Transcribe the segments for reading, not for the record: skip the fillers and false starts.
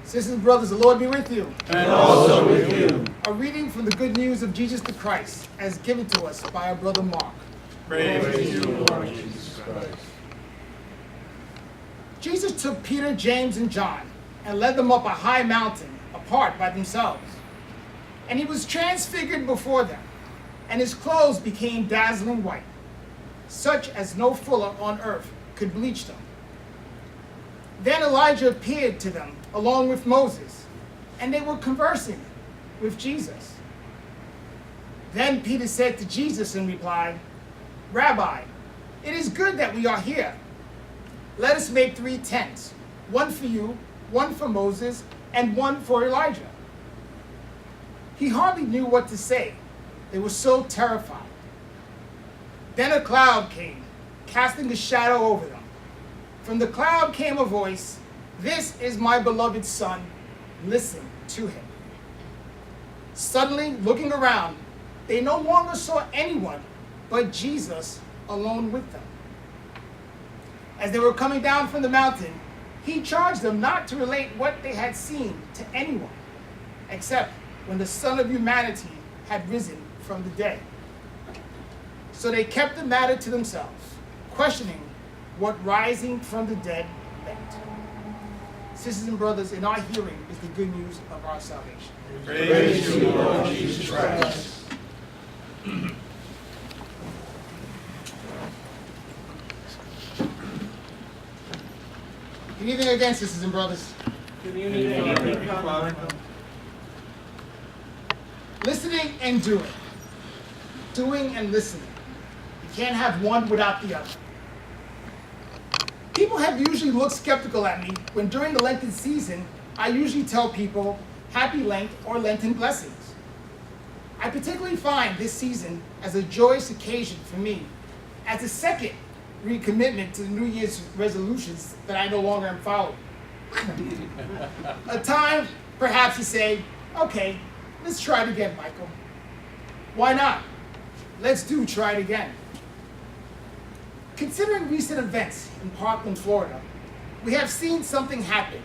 Sisters and brothers, the Lord be with you. And also with you. A reading from the good news of Jesus the Christ, as given to us by our brother Mark. Praise to you, Lord Jesus Christ. Jesus took Peter, James, and John and led them up a high mountain, apart by themselves. And he was transfigured before them, and his clothes became dazzling white, such as no fuller on earth could bleach them. Then Elijah appeared to them along with Moses, and they were conversing with Jesus. Then Peter said to Jesus in reply, "Rabbi, it is good that we are here. Let us make 3 tents, one for you, one for Moses, and one for Elijah." He hardly knew what to say. They were so terrified. Then a cloud came, casting a shadow over them. From the cloud came a voice, "This is my beloved Son, listen to him." Suddenly, looking around, they no longer saw anyone but Jesus alone with them. As they were coming down from the mountain, he charged them not to relate what they had seen to anyone, except when the Son of Humanity had risen from the dead. So they kept the matter to themselves, questioning what rising from the dead meant. Sisters and brothers, in our hearing is the good news of our salvation. Praise to you, Lord Jesus Christ. Good evening again, sisters and brothers. Good evening, Father. Listening and doing. Doing and listening. You can't have one without the other. People have usually looked skeptical at me when during the Lenten season, I usually tell people Happy Lent or Lenten blessings. I particularly find this season as a joyous occasion for me, as a second recommitment to the New Year's resolutions that I no longer am following. A time, perhaps, to say, okay, let's try it again, Michael. Why not? Let's try it again. Considering recent events in Parkland, Florida, we have seen something happen.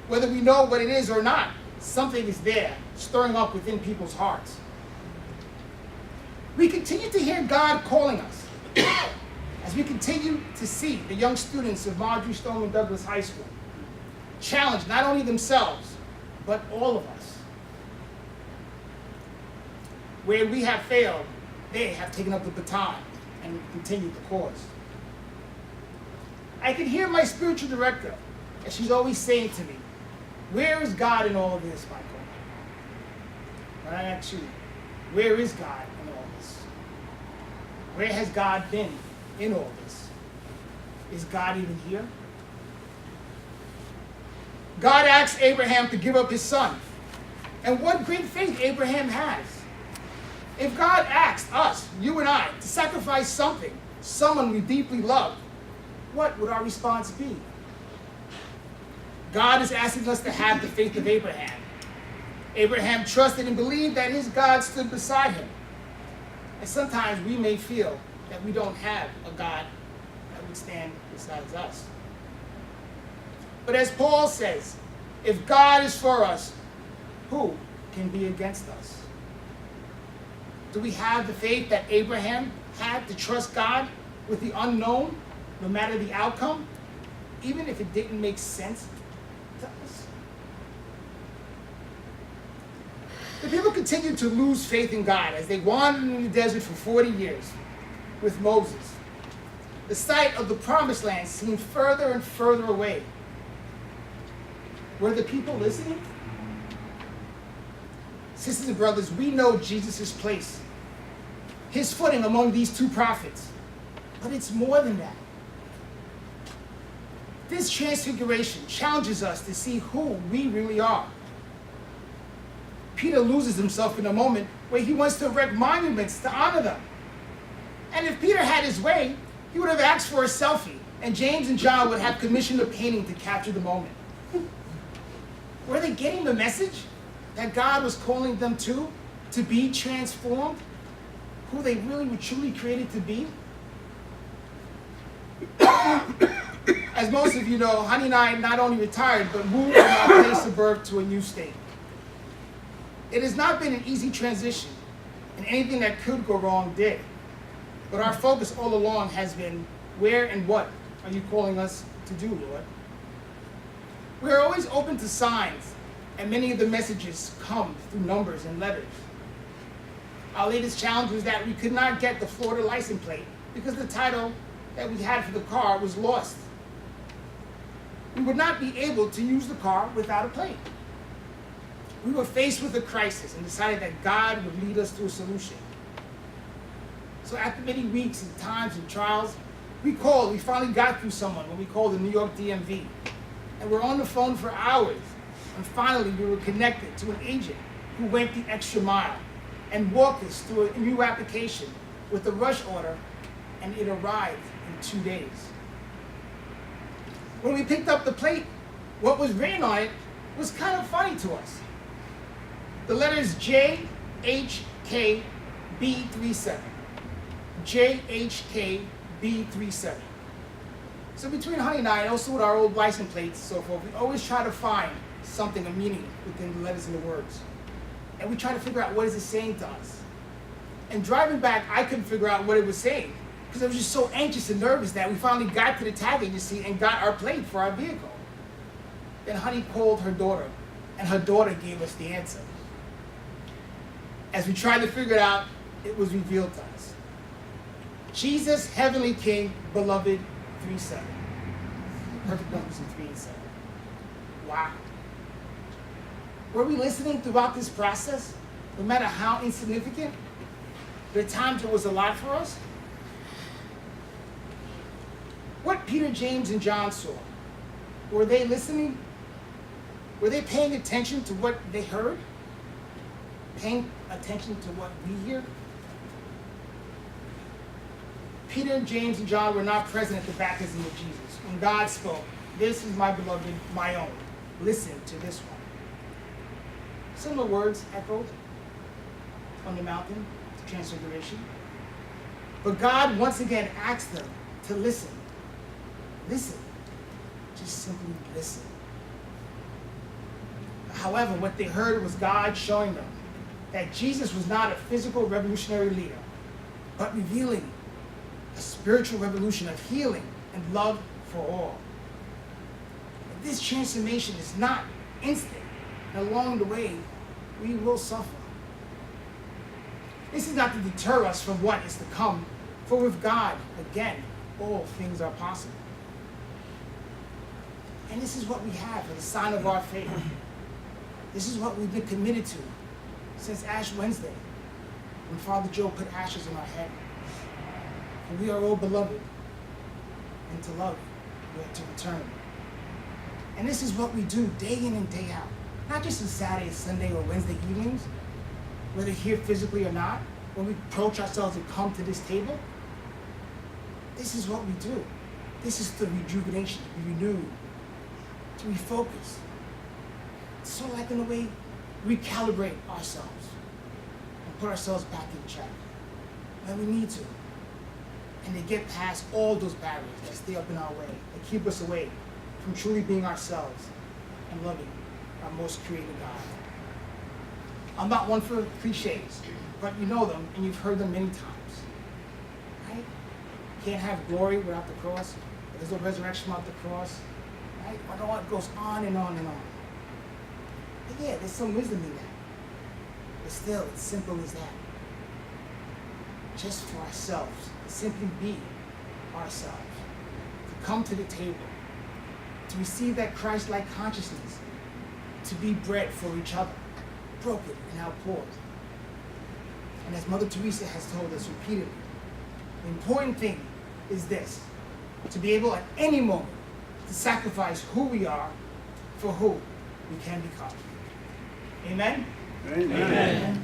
Whether we know what it is or not, something is there, stirring up within people's hearts. We continue to hear God calling us as we continue to see the young students of Marjorie Stoneman Douglas High School challenge not only themselves, but all of us. Where we have failed, they have taken up the baton and continued the cause. I can hear my spiritual director, as she's always saying to me, "Where is God in all of this, Michael?" But I ask you, where is God in all this? Where has God been in all this? Is God even here? God asked Abraham to give up his son. And what great faith Abraham has. If God asked us, you and I, to sacrifice something, someone we deeply love, what would our response be? God is asking us to have the faith of Abraham. Abraham trusted and believed that his God stood beside him. And sometimes we may feel that we don't have a God that would stand beside us. But as Paul says, if God is for us, who can be against us? Do we have the faith that Abraham had to trust God with the unknown, no matter the outcome, even if it didn't make sense to us? The people continued to lose faith in God as they wandered in the desert for 40 years with Moses. The sight of the promised land seemed further and further away. Were the people listening? Sisters and brothers, we know Jesus' place, his footing among these 2 prophets. But it's more than that. This transfiguration challenges us to see who we really are. Peter loses himself in a moment where he wants to erect monuments to honor them. And if Peter had his way, he would have asked for a selfie, and James and John would have commissioned a painting to capture the moment. Were they getting the message that God was calling them to be transformed, who they really were truly created to be? As most of you know, Honey and I not only retired, but moved from our place of birth to a new state. It has not been an easy transition, and anything that could go wrong did. But our focus all along has been, where and what are you calling us to do, Lord? We are always open to signs, and many of the messages come through numbers and letters. Our latest challenge was that we could not get the Florida license plate because the title that we had for the car was lost. We would not be able to use the car without a plate. We were faced with a crisis and decided that God would lead us to a solution. So after many weeks and times and trials, we finally got through someone when we called the New York DMV. And we're on the phone for hours. And finally, we were connected to an agent who went the extra mile and walked us through a new application with a rush order, and it arrived in 2 days. When we picked up the plate, what was written on it was kind of funny to us. The letters JHKB37. JHKB37. So between Honey and I, and also with our old license plates and so forth, we always try to find something, a meaning within the letters and the words. And we try to figure out what is it saying to us. And driving back, I couldn't figure out what it was saying because I was just so anxious and nervous that we finally got to the tag agency and got our plate for our vehicle. Then Honey called her daughter, and her daughter gave us the answer. As we tried to figure it out, it was revealed to us. Jesus, Heavenly King, Beloved, 3-7. Perfect numbers in 3 and 7. Wow. Were we listening throughout this process, no matter how insignificant? There are times it was a lot for us. What Peter, James, and John saw, were they listening? Were they paying attention to what they heard? Paying attention to what we hear? Peter, James, and John were not present at the baptism of Jesus. When God spoke, "This is my beloved, my own. Listen to this one." Similar words echoed on the mountain of Transfiguration. But God once again asked them to listen. Listen. Just simply listen. However, what they heard was God showing them that Jesus was not a physical revolutionary leader, but revealing a spiritual revolution of healing and love for all. But this transformation is not instant, and along the way, we will suffer. This is not to deter us from what is to come, for with God, again, all things are possible. And this is what we have as a sign of our faith. This is what we've been committed to since Ash Wednesday, when Father Joe put ashes on our head. And we are all beloved, and to love, we are to return. And this is what we do day in and day out. Not just on Saturday, Sunday, or Wednesday evenings, whether here physically or not, when we approach ourselves and come to this table. This is what we do. This is the rejuvenation, to be renewed, to refocus. It's sort of like in a way, recalibrate ourselves and put ourselves back in check when we need to. And to get past all those barriers that stay up in our way, that keep us away from truly being ourselves and loving our most creative God. I'm not one for cliches, but you know them and you've heard them many times. Right? Can't have glory without the cross. There's no resurrection without the cross. Right? And all it goes on and on and on. But yeah, there's some wisdom in that. But still, it's simple as that. Just for ourselves, simply be ourselves. To come to the table, to receive that Christ-like consciousness, to be bread for each other, broken and outpoured. And as Mother Teresa has told us repeatedly, the important thing is this: to be able at any moment to sacrifice who we are for who we can become. Amen? Amen. Amen.